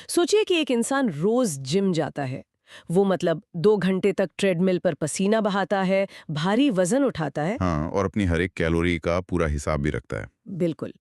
सोचिए कि एक इंसान रोज जिम जाता है। वो मतलब 2 घंटे तक ट्रेडमिल पर पसीना बहाता है, भारी वजन उठाता है। हाँ, और अपनी हर एक कैलोरी का पूरा हिसाब भी रखता है। बिल्कुल।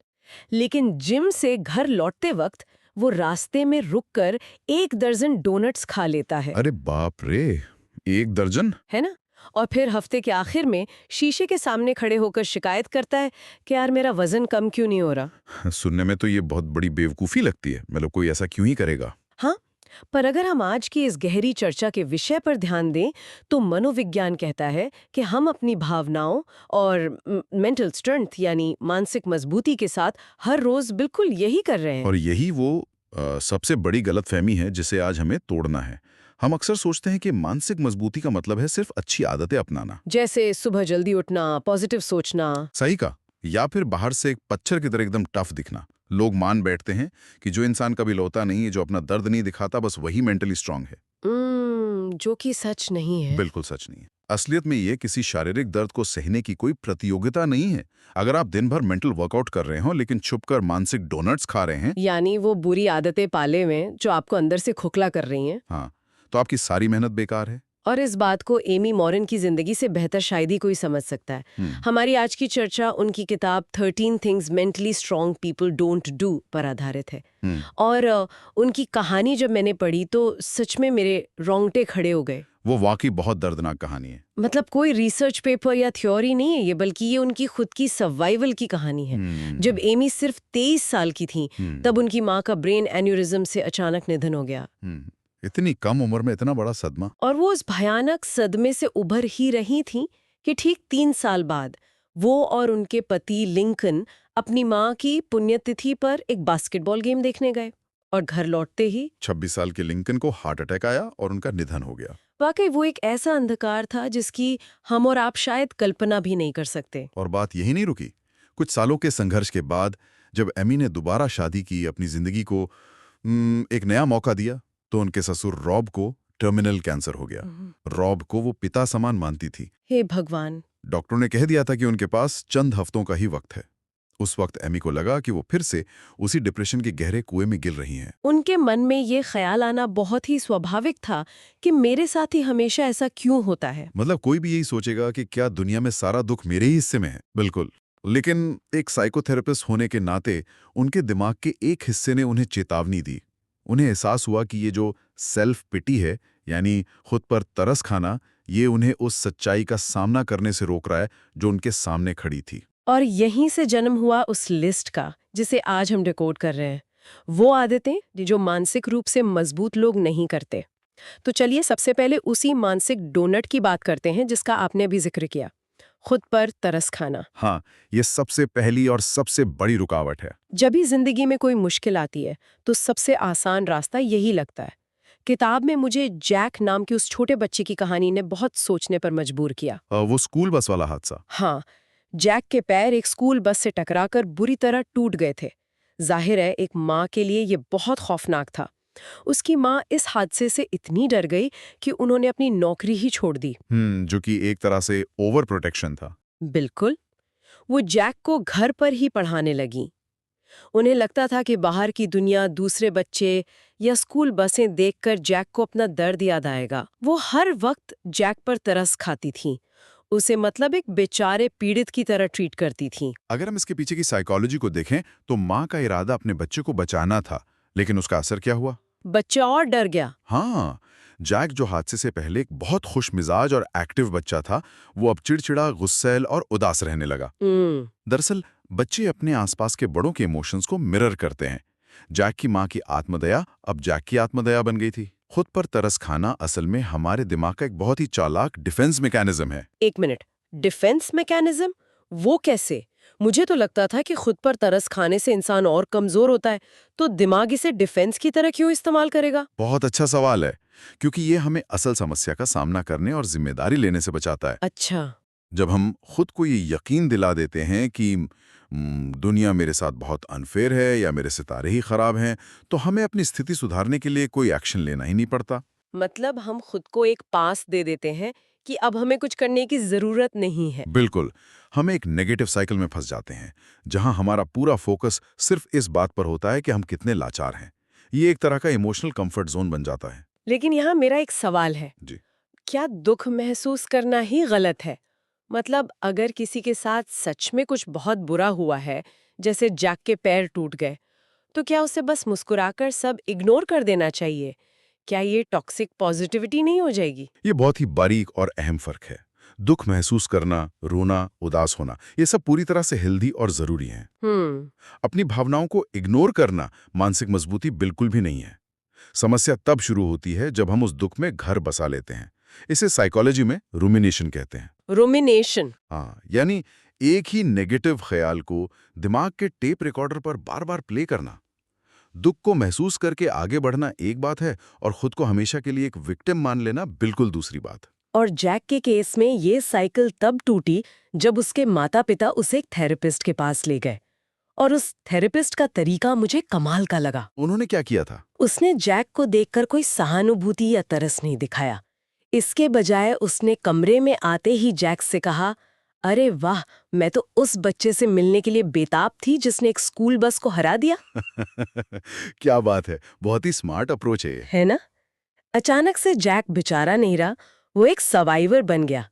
लेकिन जिम से घर लौटते वक्त वो रास्ते में रुककर 1 दर्जन डोनट्स खा लेता है अरे बाप रे, 1 दर्जन? है ना? और फिर हफ्ते के आखिर में शीशे के सामने खड़े होकर शिकायत करता है कि यार मेरा वजन कम क्यों नहीं हो रहा। सुनने में तो ये बहुत बड़ी बेवकूफ़ी लगती है। मतलब कोई ऐसा क्यों ही करेगा? हाँ, पर अगर हम आज की इस गहरी चर्चा के विषय पर ध्यान दें तो मनोविज्ञान कहता है कि हम अपनी भावनाओं और मेंटल स्ट्रेंथ यानी मानसिक मजबूती के साथ हर रोज बिल्कुल यही कर रहे हैं। और यही वो सबसे बड़ी गलतफहमी है जिसे आज हमें तोड़ना है। हम अक्सर सोचते हैं कि मानसिक मजबूती का मतलब है सिर्फ अच्छी आदतें अपनाना। जैसे सुबह जल्दी उठना, पॉजिटिव सोचना। सही का। या फिर बाहर से एक पत्थर की तरह एकदम टफ दिखना। लोग मान बैठते हैं कि जो इंसान कभी लौटा नहीं है, जो अपना दर्द नहीं दिखाता, बस वही मेंटली स्ट्रांग है। जो कि सच नहीं है। बिल्कुल सच नहीं है। असलियत में ये किसी शारीरिक दर्द को सहने की कोई प्रतियोगिता नहीं है। अगर आप दिन भर मेंटल वर्कआउट कर रहे हो लेकिन छुपकर मानसिक डोनट्स खा रहे हैं, यानी वो बुरी आदतें पाले में जो आपको अंदर से खोखला कर रही हैं। हाँ, तो आपकी सारी मेहनत बेकार है। और इस बात को एमी मॉरन की जिंदगी से बेहतर शायद ही कोई समझ सकता है। हम्म। हमारी आज की चर्चा उनकी किताब 13 things mentally strong people don't do पर आधारित है। हम्म। और उनकी कहानी जब मैंने पढ़ी तो सच में मेरे रोंगटे खड़े हो गए। वो वाकई बहुत दर्दनाक कहानी है। मतलब कोई रिसर्च पेपर या थ्योरी नहीं है ये, बल्कि ये उनकी खुद की सर्वाइवल की कहानी है। जब एमी सिर्फ 23 साल की थी तब उनकी माँ का ब्रेन एन्यूरिज्म से अचानक निधन हो गया। इतनी कम उम्र में इतना बड़ा सदमा। और वो उस भयानक सदमे से उभर ही रही थी कि ठीक 3 साल बाद वो और उनके पति लिंकन अपनी माँ की पुण्यतिथि पर एक बास्केटबॉल गेम देखने गए और घर लौटते ही 26 साल के लिंकन को हार्ट अटैक आया और उनका निधन हो गया। वाकई वो एक ऐसा अंधकार था जिसकी हम और आप शायद कल्पना भी नहीं कर सकते। और बात यही नहीं रुकी। कुछ सालों के संघर्ष के बाद जब एमी ने दोबारा शादी की, अपनी जिंदगी को एक नया मौका दिया, तो उनके ससुर रॉब को टर्मिनल कैंसर हो गया। रॉब को वो पिता समान मानती थी। हे भगवान। डॉक्टरों ने कह दिया था कि उनके पास चंद हफ्तों का ही वक्त है। उस वक्त एमी को लगा कि वो फिर से उसी डिप्रेशन के गहरे कुएं में गिर रही हैं। उनके मन में ये ख्याल आना बहुत ही स्वाभाविक था कि मेरे साथ ही हमेशा ऐसा क्यों होता है। मतलब कोई भी यही सोचेगा कि क्या दुनिया में सारा दुख मेरे ही हिस्से में है। बिल्कुल। लेकिन एक साइकोथेरेपिस्ट होने के नाते उनके दिमाग के एक हिस्से ने उन्हें चेतावनी दी। उन्हें एहसास हुआ कि ये जो सेल्फ पिटी है, यानी खुद पर तरस खाना, ये उन्हें उस सच्चाई का सामना करने से रोक रहा है जो उनके सामने खड़ी थी। और यहीं से जन्म हुआ उस लिस्ट का जिसे आज हम डिकोड कर रहे हैं। वो आदतें जो मानसिक रूप से मजबूत लोग नहीं करते। तो चलिए सबसे पहले उसी मानसिक डोनट की बात करते हैं जिसका आपने अभी जिक्र किया, खुद पर तरस खाना। हाँ, ये सबसे पहली और सबसे बड़ी रुकावट है। जब भी जिंदगी में कोई मुश्किल आती है तो सबसे आसान रास्ता यही लगता है। किताब में मुझे जैक नाम के उस छोटे बच्चे की कहानी ने बहुत सोचने पर मजबूर किया। वो स्कूल बस वाला हादसा। हाँ, जैक के पैर एक स्कूल बस से टकराकर बुरी तरह टूट गए थे। जाहिर है एक माँ के लिए ये बहुत खौफनाक था। उसकी माँ इस हादसे से इतनी डर गई कि उन्होंने अपनी नौकरी ही छोड़ दी। जो कि एक तरह से ओवर प्रोटेक्शन था। बिल्कुल। वो जैक को घर पर ही पढ़ाने लगी। उन्हें लगता था कि बाहर की दुनिया, दूसरे बच्चे या स्कूल बसें देखकर जैक को अपना दर्द याद आएगा। वो हर वक्त जैक पर तरस खाती थी, उसे मतलब एक बेचारे पीड़ित की तरह ट्रीट करती थी। अगर हम इसके पीछे की साइकोलॉजी को देखें तो माँ का इरादा अपने बच्चे को बचाना था, लेकिन उसका असर क्या हुआ? बच्चा और डर गया। हाँ, जैक जो हादसे से पहले एक बहुत खुश मिजाज और एक्टिव बच्चा था, वो अब चिड़चिड़ा, गुस्सैल और उदास रहने लगा। दरअसल बच्चे अपने आसपास के बड़ों के इमोशंस को मिरर करते हैं। जैक की माँ की आत्मदया अब जैक की आत्मदया बन गई थी। खुद पर तरस खाना असल में हमारे दिमाग का एक बहुत ही चालाक डिफेंस मैकेनिज्म है। एक मिनट, डिफेंस मैकेनिज्म? वो कैसे? मुझे तो लगता था कि खुद पर तरस खाने से इंसान और कमजोर होता है, तो दिमाग इसे डिफेंस की तरह क्यों इस्तेमाल करेगा? बहुत अच्छा सवाल है, क्योंकि ये हमें असल समस्या का सामना करने और जिम्मेदारी लेने से बचाता है। अच्छा। जब हम खुद को ये यकीन दिला देते हैं कि दुनिया मेरे साथ बहुत अनफेयर है या मेरे सितारे ही खराब हैं, तो हमें अपनी स्थिति सुधारने के लिए कोई एक्शन लेना ही नहीं पड़ता। मतलब हम खुद को एक पास दे देते हैं कि अब हमें कुछ करने की जरूरत नहीं है। बिल्कुल। हम एक नेगेटिव साइकिल में फंस जाते हैं, जहां हमारा पूरा फोकस सिर्फ इस बात पर होता है कि हम कितने लाचार हैं। ये एक तरह का इमोशनल कंफर्ट जोन बन जाता है। लेकिन यहाँ मेरा एक सवाल है, जी। क्या दुख महसूस करना ही गलत है? मतलब अगर किसी के साथ सच में कुछ बहुत बुरा हुआ है, जैसे जैक के पैर टूट गए, तो क्या उसे बस मुस्कुराकर सब इग्नोर कर देना चाहिए? क्या ये टॉक्सिक पॉजिटिविटी नहीं हो जाएगी? ये बहुत ही बारीक और अहम फर्क है। दुख महसूस करना, रोना, उदास होना, ये सब पूरी तरह से हेल्दी और जरूरी हैं। अपनी भावनाओं को इग्नोर करना मानसिक मजबूती बिल्कुल भी नहीं है। समस्या तब शुरू होती है जब हम उस दुख में घर बसा लेते हैं। इसे साइकोलॉजी में रुमिनेशन कहते हैं। रुमिनेशन। हाँ, यानी एक ही नेगेटिव ख्याल को दिमाग के टेप रिकॉर्डर पर बार बार प्ले करना। दुख को महसूस करके आगे बढ़ना एक बात है, और खुद को हमेशा के लिए एक विक्टिम मान लेना बिल्कुल दूसरी बात। और जैक के केस में ये साइकिल तब टूटी जब उसके माता-पिता उसे एक थेरेपिस्ट के पास ले गए। और उस थेरेपिस्ट का तरीका मुझे कमाल का लगा। उन्होंने क्या किया था? उसने जैक को देखकर कोई सहानुभूति या तरस नहीं दिखाया। इसके बजाय उसने कमरे में आते ही जैक से कहा, अरे वाह, मैं तो उस बच्चे से मिलने के लिए बेताब थी जिसने एक स्कूल बस को हरा दिया। क्या बात है, बहुत ही स्मार्ट अप्रोच है ये। है ना? अचानक से जैक बेचारा नहीं रहा, वो एक सर्वाइवर बन गया।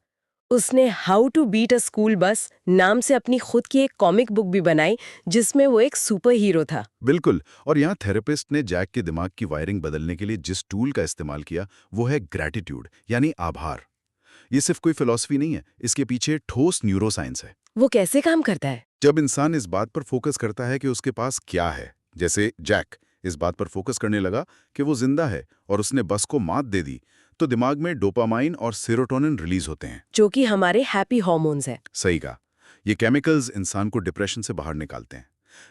उसने how to beat a school bus नाम से अपनी खुद की एक कॉमिक बुक भी बनाई, जिसमें वो एक सुपर हीरो था। बिल्कुल। और यहाँ थेरेपिस्ट ने जैक के दिमाग की वायरिंग बदलने के लिए जिस टूल का इस्तेमाल किया वो है ग्रैटिट्यूड, यानी आभार। ये सिर्फ कोई फिलॉसफी नहीं है, इसके पीछे ठोस न्यूरोसाइंस है। वो कैसे काम करता है? जब इंसान इस बात पर फोकस करता है कि उसके पास क्या है, जैसे जैक इस बात पर फोकस करने लगा कि वो जिंदा है और उसने बस को मात दे दी, तो दिमाग में डोपामाइन और सेरोटोनिन रिलीज होते हैं, जो कि हमारे हैप्पी हार्मोन्स हैं। सही कहा। ये केमिकल्स इंसान को डिप्रेशन से बाहर निकालते हैं।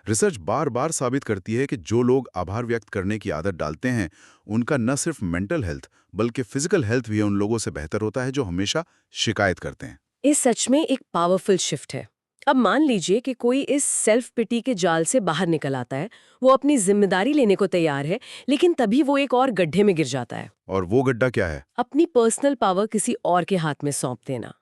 रिसर्च बार बार साबित करती है कि जो लोग आभार व्यक्त करने की आदत डालते हैं, उनका न सिर्फ मेंटल हेल्थ बल्कि फिजिकल हेल्थ भी उन लोगों से बेहतर होता है जो हमेशा शिकायत करते हैं। इस सच में एक पावरफुल शिफ्ट है। अब मान लीजिए कि कोई इस सेल्फ पिटी के जाल से बाहर निकल आता है, वो अपनी जिम्मेदारी लेने को तैयार है, लेकिन तभी वो एक और गड्ढे में गिर जाता है। और वो गड्ढा क्या है? अपनी पर्सनल पावर किसी और के हाथ में सौंप देना।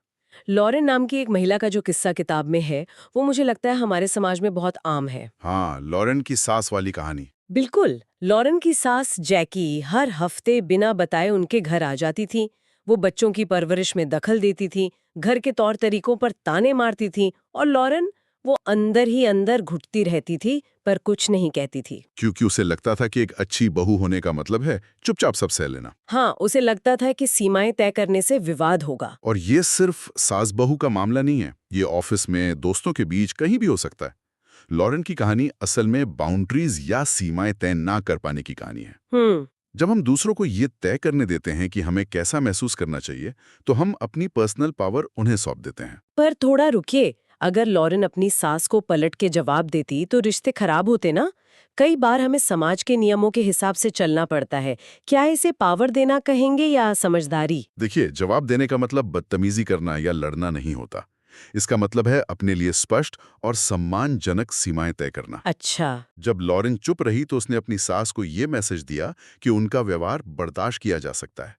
लॉरेन नाम की एक महिला का जो किस्सा किताब में है, वो मुझे लगता है हमारे समाज में बहुत आम है। हाँ, लॉरेन की सास वाली कहानी। बिल्कुल। लॉरेन की सास जैकी हर हफ्ते बिना बताए उनके घर आ जाती थी। वो बच्चों की परवरिश में दखल देती थी, घर के तौर तरीकों पर ताने मारती थी, और लॉरेन वो अंदर ही अंदर घुटती रहती थी, पर कुछ नहीं कहती थी। क्योंकि उसे लगता था कि एक अच्छी बहू होने का मतलब है चुपचाप सब सह लेना। हाँ, उसे लगता था कि सीमाएं तय करने से विवाद होगा। और ये सिर्फ सास बहू का मामला नहीं है, ये ऑफिस में, दोस्तों के बीच, कहीं भी हो सकता है। लॉरेन की कहानी असल में बाउंड्रीज या सीमाएं तय ना कर पाने की कहानी है। जब हम दूसरों को ये तय करने देते हैं कि हमें कैसा महसूस करना चाहिए, तो हम अपनी पर्सनल पावर उन्हें सौंप देते हैं। पर थोड़ा रुकिए, अगर लॉरेन अपनी सास को पलट के जवाब देती तो रिश्ते खराब होते ना। कई बार हमें समाज के नियमों के हिसाब से चलना पड़ता है। क्या इसे पावर देना कहेंगे या समझदारी? देखिए, जवाब देने का मतलब बदतमीजी करना या लड़ना नहीं होता। इसका मतलब है अपने लिए स्पष्ट और सम्मानजनक सीमाएं तय करना। अच्छा। जब लॉरेन चुप रही तो उसने अपनी सास को ये मैसेज दिया कि उनका व्यवहार बर्दाश्त किया जा सकता है।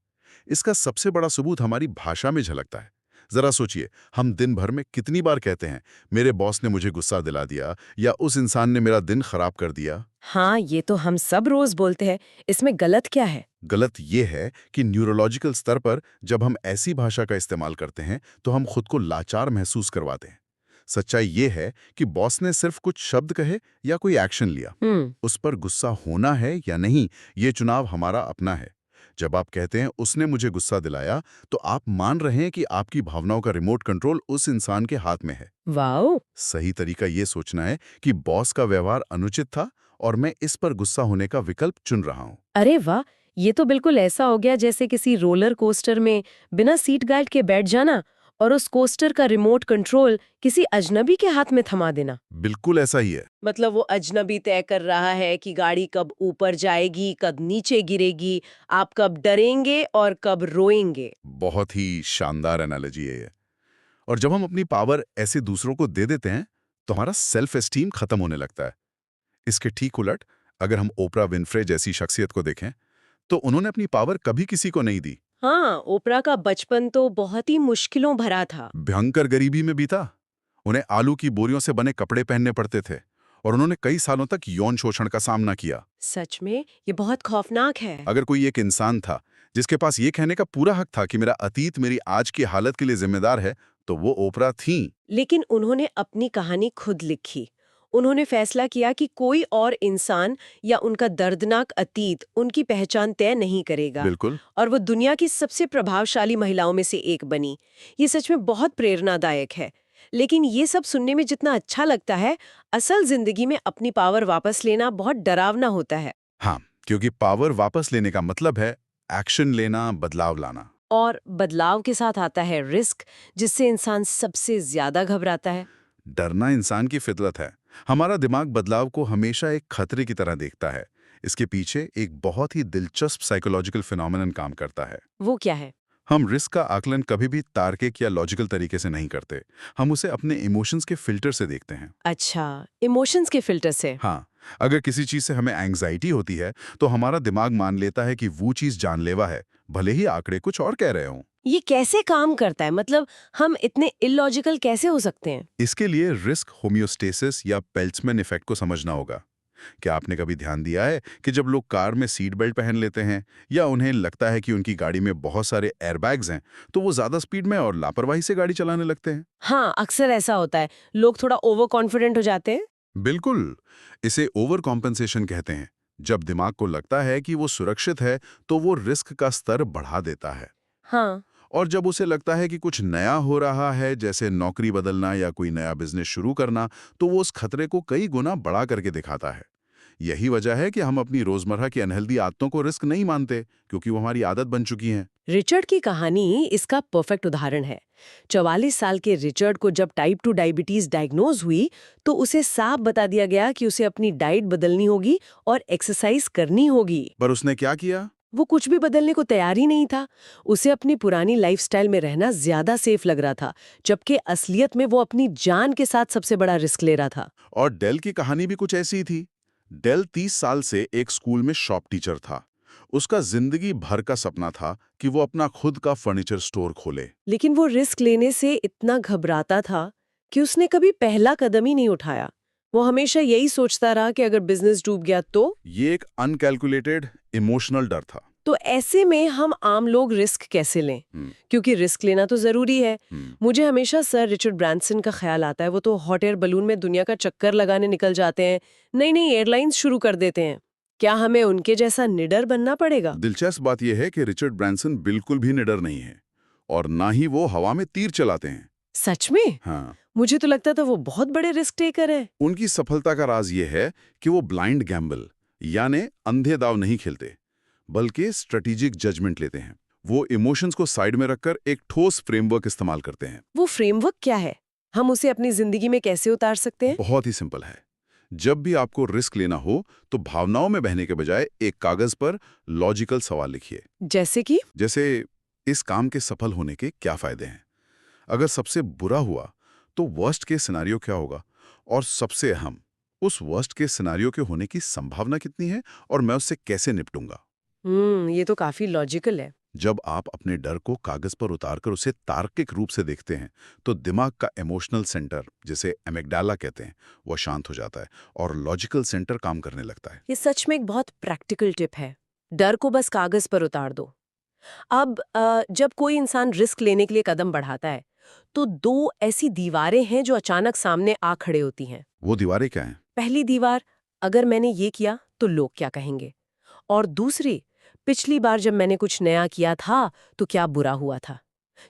इसका सबसे बड़ा सबूत हमारी भाषा में झलकता है। जरा सोचिए, हम दिन भर में कितनी बार कहते हैं, मेरे बॉस ने मुझे गुस्सा दिला दिया, या उस इंसान ने मेरा दिन खराब कर दिया। हाँ, ये तो हम सब रोज बोलते हैं। इसमें गलत क्या है? गलत ये है कि न्यूरोलॉजिकल स्तर पर जब हम ऐसी भाषा का इस्तेमाल करते हैं तो हम खुद को लाचार महसूस करवाते हैं। सच्चाई ये है कि बॉस ने सिर्फ कुछ शब्द कहे या कोई एक्शन लिया, उस पर गुस्सा होना है या नहीं, ये चुनाव हमारा अपना है। जब आप कहते हैं उसने मुझे गुस्सा दिलाया, तो आप मान रहे हैं कि आपकी भावनाओं का रिमोट कंट्रोल उस इंसान के हाथ में है। वाओ! सही तरीका ये सोचना है कि बॉस का व्यवहार अनुचित था और मैं इस पर गुस्सा होने का विकल्प चुन रहा हूं। अरे वाह! ये तो बिल्कुल ऐसा हो गया जैसे किसी रोलर कोस्टर में बिना सीट बेल्ट के बैठ जाना और उस कोस्टर का रिमोट कंट्रोल किसी अजनबी के हाथ में थमा देना। बिल्कुल ऐसा ही है। मतलब वो अजनबी तय कर रहा है कि गाड़ी कब ऊपर जाएगी, कब नीचे गिरेगी, आप कब डरेंगे और कब रोएंगे। बहुत ही शानदार एनालॉजी है ये। और जब हम अपनी पावर ऐसे दूसरों को दे देते हैं तो हमारा सेल्फ एस्टीम खत्म होने लगता है। इसके ठीक उलट, अगर हम ओपरा विनफ्रे जैसी शख्सियत को देखें, तो उन्होंने अपनी पावर कभी किसी को नहीं दी। हाँ, ओपरा का बचपन तो बहुत ही मुश्किलों भरा था। भयंकर गरीबी में बीता। उन्हें आलू की बोरियों से बने कपड़े पहनने पड़ते थे और उन्होंने कई सालों तक यौन शोषण का सामना किया। सच में ये बहुत खौफनाक है। अगर कोई एक इंसान था जिसके पास ये कहने का पूरा हक था कि मेरा अतीत मेरी आज की हालत के लिए जिम्मेदार है, तो वो ओपरा थीं। लेकिन उन्होंने अपनी कहानी खुद लिखी। उन्होंने फैसला किया कि कोई और इंसान या उनका दर्दनाक अतीत उनकी पहचान तय नहीं करेगा। बिल्कुल। और वो दुनिया की सबसे प्रभावशाली महिलाओं में से एक बनी। ये सच में बहुत प्रेरणादायक है। लेकिन ये सब सुनने में जितना अच्छा लगता है, असल जिंदगी में अपनी पावर वापस लेना बहुत डरावना होता है। हाँ, क्योंकि पावर वापस लेने का मतलब है एक्शन लेना, बदलाव लाना। और बदलाव के साथ आता है रिस्क, जिससे इंसान सबसे ज्यादा घबराता है। डरना इंसान की फितरत है। हमारा दिमाग बदलाव को हमेशा एक खतरे की तरह देखता है। इसके पीछे एक बहुत ही दिलचस्प साइकोलॉजिकल फिनोमेनन काम करता है। वो क्या है? हम रिस्क का आकलन कभी भी तार्किक या लॉजिकल तरीके से नहीं करते। हम उसे अपने इमोशंस के फिल्टर से देखते हैं। अच्छा, इमोशंस के फिल्टर से। हाँ, अगर किसी चीज से हमें एंग्जाइटी होती है तो हमारा दिमाग मान लेता है कि वो चीज जानलेवा है, भले ही आंकड़े कुछ और कह रहे हों। ये कैसे काम करता है? मतलब हम इतने इलॉजिकल कैसे हो सकते हैं? इसके लिए रिस्क होम्योस्टेसिस या पेल्ट्समैन इफेक्ट को समझना होगा। क्या आपने कभी ध्यान दिया है कि जब लोग कार में सीट बेल्ट पहन लेते हैं या उन्हें लगता है कि उनकी गाड़ी में बहुत सारे एयरबैग्स हैं, तो वो ज्यादा स्पीड में और लापरवाही से गाड़ी चलाने लगते हैं? हाँ, अक्सर ऐसा होता है। लोग थोड़ा ओवर कॉन्फिडेंट हो जाते हैं। बिल्कुल। इसे ओवर कॉम्पेंसेशन कहते हैं। जब दिमाग को लगता है कि वो सुरक्षित है, तो वो रिस्क का स्तर बढ़ा देता है। हाँ। और जब उसे लगता है कि कुछ नया हो रहा है, जैसे नौकरी बदलना या कोई नया बिजनेस शुरू करना, तो वो उस खतरे को कई गुना बढ़ा करके दिखाता है। यही वजह है कि हम अपनी रोजमर्रा की अनहेल्दी आदतों को रिस्क नहीं मानते, क्योंकि वो हमारी आदत बन चुकी हैं। रिचर्ड की कहानी इसका परफेक्ट उदाहरण है। 44 साल के रिचर्ड को जब टाइप 2 डायबिटीज डायग्नोज हुई, तो उसे साफ बता दिया गया कि उसे अपनी डाइट बदलनी होगी और एक्सरसाइज करनी होगी। पर उसने क्या किया? वो कुछ भी बदलने को तैयार ही नहीं था। उसे अपनी पुरानी लाइफस्टाइल में रहना ज्यादा सेफ लग रहा था, जबकि असलियत में वो अपनी जान के साथ सबसे बड़ा रिस्क ले रहा था। और डेल की कहानी भी कुछ ऐसी ही थी। डेल 30 साल से एक स्कूल में शॉप टीचर था। उसका जिंदगी भर का सपना था कि वो अपना खुद का फर्नीचर स्टोर खोले। लेकिन वो रिस्क लेने से इतना घबराता था कि उसने कभी पहला कदम ही नहीं उठाया। वो हमेशा यही सोचता रहा कि अगर बिजनेस डूब गया तो। ये एक अनकैलकुलेटेड इमोशनल डर था। तो ऐसे में हम आम लोग रिस्क कैसे लें? क्योंकि रिस्क लेना तो जरूरी है। मुझे हमेशा सर रिचर्ड ब्रांसन का ख्याल आता है। वो तो हॉट एयर बलून में दुनिया का चक्कर लगाने निकल जाते हैं, नई नई एयरलाइंस शुरू कर देते हैं। क्या हमें उनके जैसा निडर बनना पड़ेगा? दिलचस्प बात यह है कि रिचर्ड ब्रांसन बिल्कुल भी निडर नहीं है, और ना ही वो हवा में तीर चलाते हैं। सच में? हाँ, मुझे तो लगता था वो बहुत बड़े रिस्क टेकर है। उनकी सफलता का राज ये है कि वो ब्लाइंड गैम्बल यानी अंधे दाव नहीं खेलते, बल्कि स्ट्रेटेजिक जजमेंट लेते हैं। वो इमोशंस को साइड में रखकर एक ठोस फ्रेमवर्क इस्तेमाल करते हैं। वो फ्रेमवर्क क्या है? हम उसे अपनी जिंदगी में कैसे उतार सकते हैं? बहुत ही सिंपल है। जब भी आपको रिस्क लेना हो, तो भावनाओं में बहने के बजाय एक कागज पर लॉजिकल सवाल लिखिए। जैसे कि? जैसे, इस काम के सफल होने के क्या फायदे हैं? अगर सबसे बुरा हुआ तो वर्स्ट केस सिनेरियो क्या होगा? और सबसे अहम, उस वर्स्ट केस सिनेरियो के होने की संभावना कितनी है और मैं उससे कैसे निपटूंगा? ये तो काफी लॉजिकल है। जब आप अपने डर को कागज पर उतारकर उसे तार्किक रूप से देखते हैं, तो दिमाग का इमोशनल सेंटर, जिसे एमिगडाला कहते हैं, वो शांत हो जाता है और लॉजिकल सेंटर काम करने लगता है। ये सच में एक बहुत प्रैक्टिकल टिप है। डर को बस कागज पर उतार दो। अब जब कोई इंसान रिस्क लेने के लिए कदम बढ़ाता है, तो दो ऐसी दीवारें हैं जो अचानक सामने आ खड़े होती हैं। वो दीवारें क्या हैं? पहली दीवार, अगर मैंने ये किया तो लोग क्या कहेंगे? और दूसरी, पिछली बार जब मैंने कुछ नया किया था तो क्या बुरा हुआ था?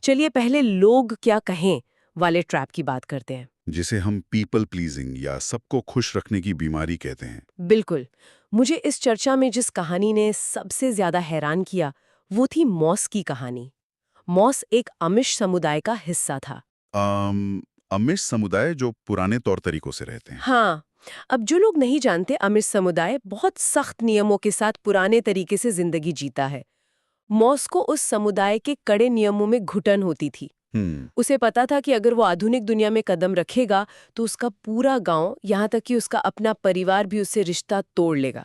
चलिए पहले लोग क्या कहें वाले ट्रैप की बात करते हैं। जिसे हम पीपल प्लीजिंग या सबको खुश रखने की बीमारी कहते हैं। बिल्कुल। मुझे इस चर्चा में जिस कहानी ने सबसे ज्यादा हैरान किया, वो थी मॉस की कहानी। मॉस एक अमिश समुदाय का हिस्सा था। अमिश समुदाय जो पुराने तौर तरीकों से रहते हैं। हाँ, अब जो लोग नहीं जानते, अमिश समुदाय बहुत सख्त नियमों के साथ पुराने तरीके से जिंदगी जीता है। मॉस को उस समुदाय के कड़े नियमों में घुटन होती थी। उसे पता था कि अगर वो आधुनिक दुनिया में कदम रखेगा तो उसका पूरा गांव, यहाँ तक कि उसका अपना परिवार भी उससे रिश्ता तोड़ लेगा।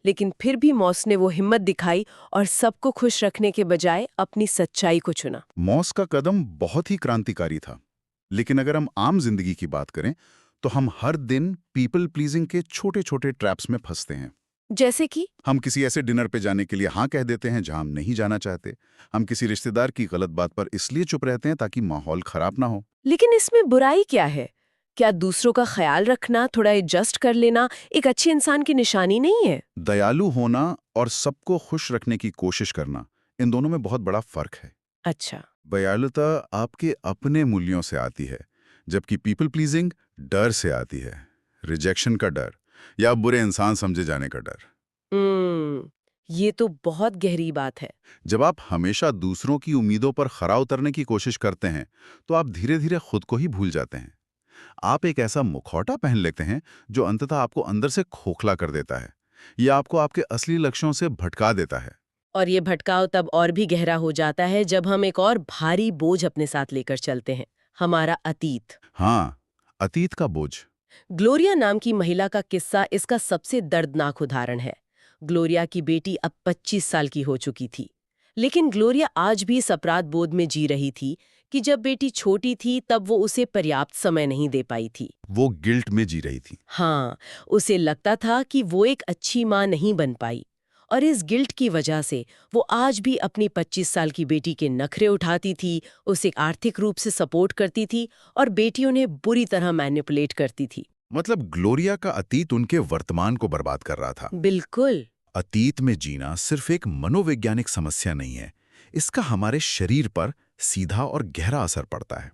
लेकिन फिर भी मॉस ने वो हिम्मत दिखाई और सबको खुश रखने के बजाय अपनी सच्चाई को चुना। मॉस का कदम बहुत ही क्रांतिकारी था। लेकिन अगर हम आम जिंदगी की बात करें, तो हम हर दिन पीपल प्लीजिंग के छोटे छोटे ट्रैप्स में फंसते हैं। जैसे कि? हम किसी ऐसे डिनर पे जाने के लिए हाँ कह देते हैं जहां हम नहीं जाना चाहते। हम किसी रिश्तेदार की गलत बात पर इसलिए चुप रहते हैं ताकि माहौल खराब ना हो। लेकिन इसमें बुराई क्या है? क्या दूसरों का ख्याल रखना, थोड़ा एडजस्ट कर लेना एक अच्छे इंसान की निशानी नहीं है? दयालु होना और सबको खुश रखने की कोशिश करना, इन दोनों में बहुत बड़ा फर्क है। अच्छा। दयालुता आपके अपने मूल्यों से आती है, जबकि पीपल प्लीजिंग डर से आती है। रिजेक्शन का डर या बुरे इंसान समझे जाने का डर। ये तो बहुत गहरी बात है। जब आप हमेशा दूसरों की उम्मीदों पर खरा उतरने की कोशिश करते हैं तो आप धीरे धीरे खुद को ही भूल जाते हैं। आप एक ऐसा मुखौटा पहन लेते हैं जो अंततः आपको अंदर से खोखला कर देता है या आपको आपके असली लक्ष्यों से भटका देता है। और ये भटकाव तब और भी गहरा हो जाता है जब हम एक और भारी बोझ अपने साथ लेकर चलते हैं, हमारा अतीत। हाँ, अतीत का बोझ। ग्लोरिया नाम की महिला का किस्सा इसका सबसे दर्दनाक उदाहरण है। ग्लोरिया की बेटी अब 25 साल की हो चुकी थी, लेकिन ग्लोरिया आज भी इस अपराध बोध में जी रही थी कि जब बेटी छोटी थी तब वो उसे पर्याप्त समय नहीं दे पाई थी। वो गिल्ट में जी रही थी। हाँ, उसे लगता था कि वो एक अच्छी माँ नहीं बन पाई, और इस गिल्ट की वजह से वो आज भी अपनी 25 साल की बेटी के नखरे उठाती थी, उसे आर्थिक रूप से सपोर्ट करती थी और बेटी उन्हें बुरी तरह मैनिपुलेट करती थी। मतलब ग्लोरिया का अतीत उनके वर्तमान को बर्बाद कर रहा था। बिल्कुल। अतीत में जीना सिर्फ एक मनोवैज्ञानिक समस्या नहीं है, इसका हमारे शरीर पर सीधा और गहरा असर पड़ता है।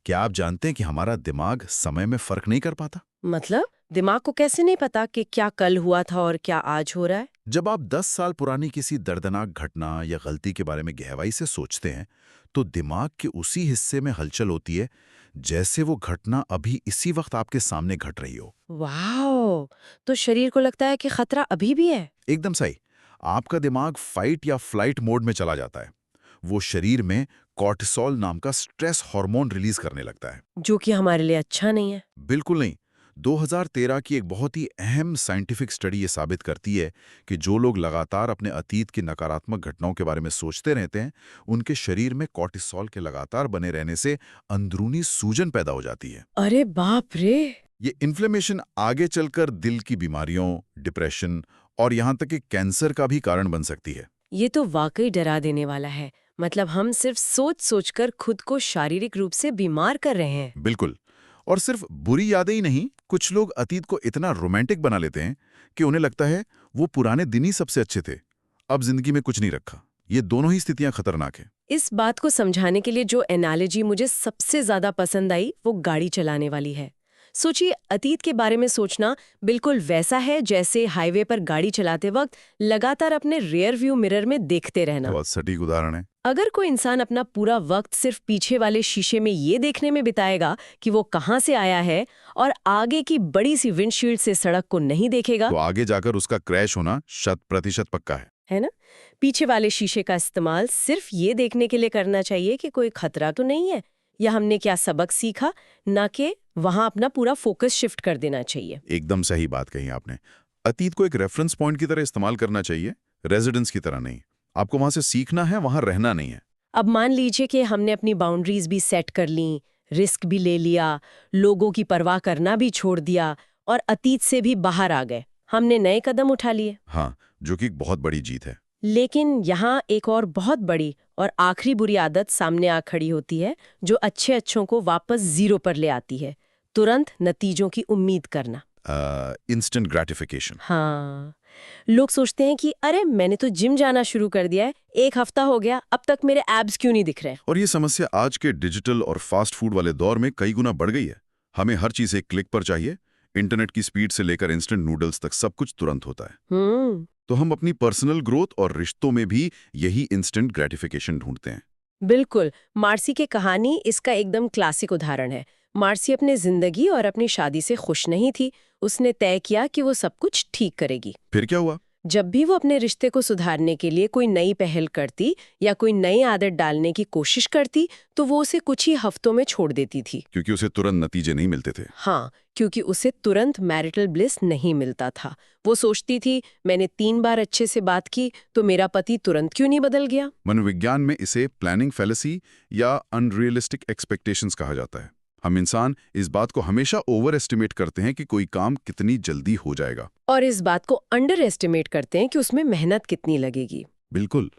क्या आप जानते हैं कि हमारा दिमाग समय में फर्क नहीं कर पाता? मतलब दिमाग को कैसे नहीं पता कि क्या कल हुआ था और क्या आज हो रहा है? जब आप 10 साल पुरानी किसी दर्दनाक घटना या गलती के बारे में गहराई से सोचते हैं, तो दिमाग के उसी हिस्से में हलचल होती है जैसे वो घटना अभी इसी वक्त आपके सामने घट रही हो। वाह! तो शरीर को लगता है कि खतरा अभी भी है। एकदम सही। आपका दिमाग फाइट या फ्लाइट मोड में चला जाता है। वो शरीर में कॉर्टिसोल नाम का स्ट्रेस हार्मोन रिलीज करने लगता है। जो कि हमारे लिए अच्छा नहीं है। बिल्कुल नहीं। 2013 की एक बहुत ही अहम साइंटिफिक स्टडी ये साबित करती है कि जो लोग लगातार अपने अतीत की नकारात्मक घटनाओं के बारे में सोचते रहते हैं, उनके शरीर में कॉर्टिसोल के लगातार बने रहने से अंदरूनी सूजन पैदा हो जाती है। अरे बाप रे! ये इन्फ्लेमेशन आगे चलकर दिल की बीमारियों, डिप्रेशन और यहाँ तक कि कैंसर का भी कारण बन सकती है। ये तो वाकई डरा देने वाला है। मतलब हम सिर्फ सोच-सोच कर खुद को शारीरिक रूप से बीमार कर रहे हैं। बिल्कुल। और सिर्फ बुरी यादें ही नहीं, कुछ लोग अतीत को इतना रोमांटिक बना लेते हैं कि उन्हें लगता है वो पुराने दिन ही सबसे अच्छे थे, अब जिंदगी में कुछ नहीं रखा। ये दोनों ही स्थितियां खतरनाक हैं। इस बात को समझाने के लिए जो एनालॉजी मुझे सबसे ज्यादा पसंद आई वो गाड़ी चलाने वाली है। सोचिए, अतीत के बारे में सोचना बिल्कुल वैसा है जैसे हाईवे पर गाड़ी चलाते वक्त लगातार अपने रियर व्यू मिरर में देखते रहना। बहुत सटीक उदाहरण है। अगर कोई इंसान अपना पूरा वक्त सिर्फ पीछे वाले शीशे में ये देखने में बिताएगा कि वो कहाँ से आया है और आगे की बड़ी सी विंडशील्ड से सड़क को नहीं देखेगा, तो आगे जाकर उसका क्रैश होना 100% पक्का है ना? पीछे वाले शीशे का इस्तेमाल सिर्फ ये देखने के लिए करना चाहिए कि कोई खतरा तो नहीं है या हमने क्या सबक सीखा, ना कि वहां अपना पूरा फोकस शिफ्ट कर देना चाहिए। एकदम सही बात कही आपने। अतीत को एक रेफरेंस पॉइंट की तरह इस्तेमाल करना चाहिए, रेजिडेंस की तरह नहीं। आपको वहां से सीखना है, वहां रहना नहीं है। अब मान लीजिए कि हमने अपनी बाउंड्रीज भी सेट कर ली, रिस्क भी ले लिया, लोगों की परवाह करना भी छोड़ दिया और अतीत से भी बाहर आ गए। हमने नए कदम उठा लिए। हाँ, जो कि एक बहुत बड़ी जीत है। लेकिन यहाँ एक और बहुत बड़ी और आखिरी बुरी आदत सामने आ खड़ी होती है जो अच्छों को वापस जीरो पर ले आती है। तुरंत नतीजों की उम्मीद करना। Instant gratification. हाँ, लोग सोचते हैं कि अरे मैंने तो जिम जाना शुरू कर दिया है, 1 हफ्ता हो गया, अब तक मेरे एब्स क्यों नहीं दिख रहे? और ये समस्या आज के डिजिटल और फास्ट फूड वाले दौर में कई गुना बढ़ गई है। हमें हर चीज एक क्लिक पर चाहिए। इंटरनेट की स्पीड से लेकर इंस्टेंट नूडल्स तक सब कुछ तुरंत होता है। तो हम अपनी पर्सनल ग्रोथ और रिश्तों में भी यही इंस्टेंट ग्रेटिफिकेशन ढूंढते हैं। बिल्कुल। मार्सी की कहानी इसका एकदम क्लासिक उदाहरण है। मार्सी अपने जिंदगी और अपनी शादी से खुश नहीं थी। उसने तय किया कि वो सब कुछ ठीक करेगी। फिर क्या हुआ? जब भी वो अपने रिश्ते को सुधारने के लिए कोई नई पहल करती या कोई नई आदत डालने की कोशिश करती, तो वो उसे कुछ ही हफ्तों में छोड़ देती थी। क्योंकि उसे तुरंत नतीजे नहीं मिलते थे। हाँ, क्योंकि उसे तुरंत मैरिटल ब्लिस नहीं मिलता था। वो सोचती थी, मैंने 3 बार अच्छे से बात की तो मेरा पति तुरंत क्यों नहीं बदल गया? मनोविज्ञान में इसे प्लानिंग फैलेसी या अनरियलिस्टिक एक्सपेक्टेशंस कहा जाता है। हम इंसान इस बात को हमेशा ओवर एस्टिमेट करते हैं कि कोई काम कितनी जल्दी हो जाएगा। और इस बात को अंडर एस्टिमेट करते हैं कि उसमें मेहनत कितनी लगेगी। बिल्कुल।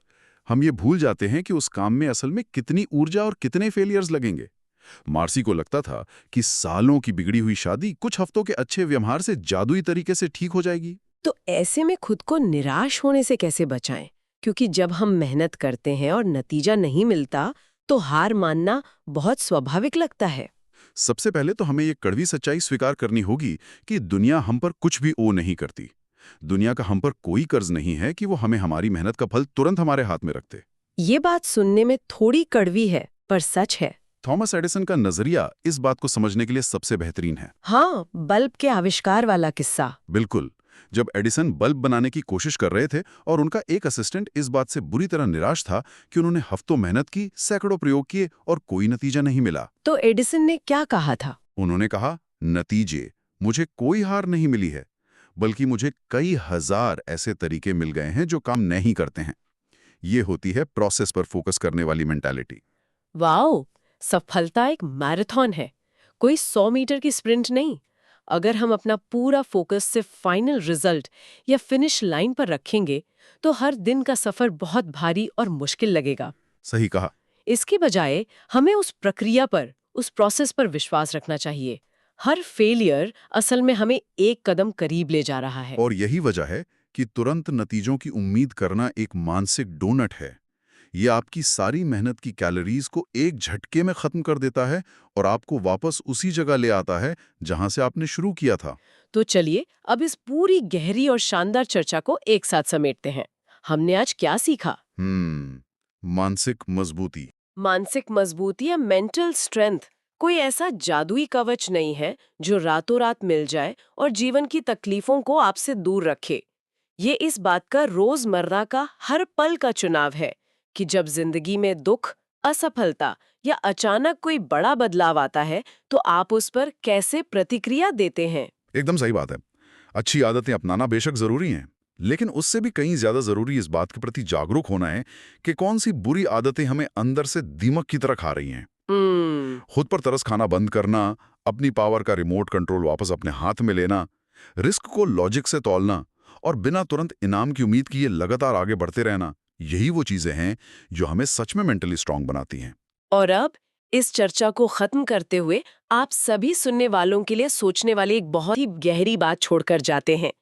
हम ये भूल जाते हैं कि उस काम में असल में कितनी ऊर्जा और कितने फेलियर्स लगेंगे। मार्सी को लगता था कि सालों की बिगड़ी हुई शादी कुछ हफ्तों के अच्छे व्यवहार से जादुई तरीके से ठीक हो जाएगी। तो ऐसे में खुद को निराश होने से कैसे बचाएं? क्योंकि जब हम मेहनत करते हैं और नतीजा नहीं मिलता तो हार मानना बहुत स्वाभाविक लगता है। सबसे पहले तो हमें ये कड़वी सच्चाई स्वीकार करनी होगी कि दुनिया हम पर कुछ भी ओ नहीं करती। दुनिया का हम पर कोई कर्ज नहीं है कि वो हमें हमारी मेहनत का फल तुरंत हमारे हाथ में रखते। ये बात सुनने में थोड़ी कड़वी है, पर सच है। थॉमस एडिसन का नजरिया इस बात को समझने के लिए सबसे बेहतरीन है। हाँ, बल्ब के आविष्कार वाला किस्सा। बिल्कुल। जब एडिसन बल्ब बनाने की कोशिश कर रहे थे और उनका एक असिस्टेंट इस बात से बुरी तरह निराश था कि उन्होंने हफ्तों मेहनत की, सैकड़ों प्रयोग किए और कोई नतीजा नहीं मिला, तो एडिसन ने क्या कहा था? उन्होंने कहा, नतीजे, मुझे कोई हार नहीं मिली है, बल्कि मुझे कई हजार ऐसे तरीके मिल गए हैं जो काम नहीं करते हैं। ये होती है प्रोसेस पर फोकस करने वाली मेंटालिटी। वाओ, सफलता एक मैराथन है, कोई 100 मीटर की स्प्रिंट नहीं। अगर हम अपना पूरा फोकस सिर्फ फाइनल रिजल्ट या फिनिश लाइन पर रखेंगे तो हर दिन का सफर बहुत भारी और मुश्किल लगेगा। सही कहा। इसके बजाय हमें उस प्रक्रिया पर, उस प्रोसेस पर विश्वास रखना चाहिए। हर फेलियर असल में हमें एक कदम करीब ले जा रहा है। और यही वजह है कि तुरंत नतीजों की उम्मीद करना एक मानसिक डोनट है। ये आपकी सारी मेहनत की कैलोरीज को एक झटके में खत्म कर देता है और आपको वापस उसी जगह ले आता है जहां से आपने शुरू किया था। तो चलिए अब इस पूरी गहरी और शानदार चर्चा को एक साथ समेटते हैं। हमने आज क्या सीखा? मानसिक मजबूती। मानसिक मजबूती या मेंटल स्ट्रेंथ कोई ऐसा जादुई कवच नहीं है जो रातों रात मिल जाए और जीवन की तकलीफों को आपसे दूर रखे। ये इस बात का रोजमर्रा का हर पल का चुनाव है कि जब जिंदगी में दुख, असफलता या अचानक कोई बड़ा बदलाव आता है तो आप उस पर कैसे प्रतिक्रिया देते हैं। एकदम सही बात है। अच्छी आदतें अपनाना बेशक जरूरी हैं, लेकिन उससे भी कहीं ज्यादा जरूरी इस बात के प्रति जागरूक होना है कि कौन सी बुरी आदतें हमें अंदर से दीमक की तरह खा रही हैं। खुद पर तरस खाना बंद करना, अपनी पावर का रिमोट कंट्रोल वापस अपने हाथ में लेना, रिस्क को लॉजिक से तौलना और बिना तुरंत इनाम की उम्मीद किए लगातार आगे बढ़ते रहना, यही वो चीजें हैं जो हमें सच में मेंटली स्ट्रांग बनाती हैं। और अब इस चर्चा को खत्म करते हुए आप सभी सुनने वालों के लिए सोचने वाली एक बहुत ही गहरी बात छोड़कर जाते हैं।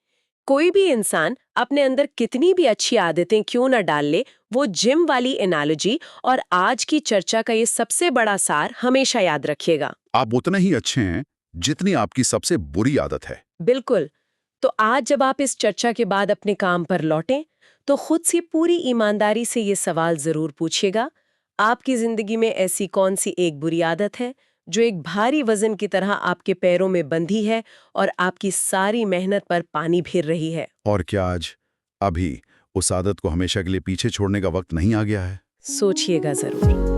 कोई भी इंसान अपने अंदर कितनी भी अच्छी आदतें क्यों न डाल ले, वो जिम वाली एनालॉजी और आज की चर्चा का ये सबसे बड़ा सार हमेशा याद रखिएगा। आप उतने ही अच्छे हैं जितनी आपकी सबसे बुरी आदत है। बिल्कुल। तो आज जब आप इस चर्चा के बाद अपने काम पर लौटें तो खुद से पूरी ईमानदारी से ये सवाल जरूर पूछिएगा, आपकी जिंदगी में ऐसी कौन सी एक बुरी आदत है जो एक भारी वजन की तरह आपके पैरों में बंधी है और आपकी सारी मेहनत पर पानी फिर रही है। और क्या आज, अभी, उस आदत को हमेशा के लिए पीछे छोड़ने का वक्त नहीं आ गया है? सोचिएगा जरूर।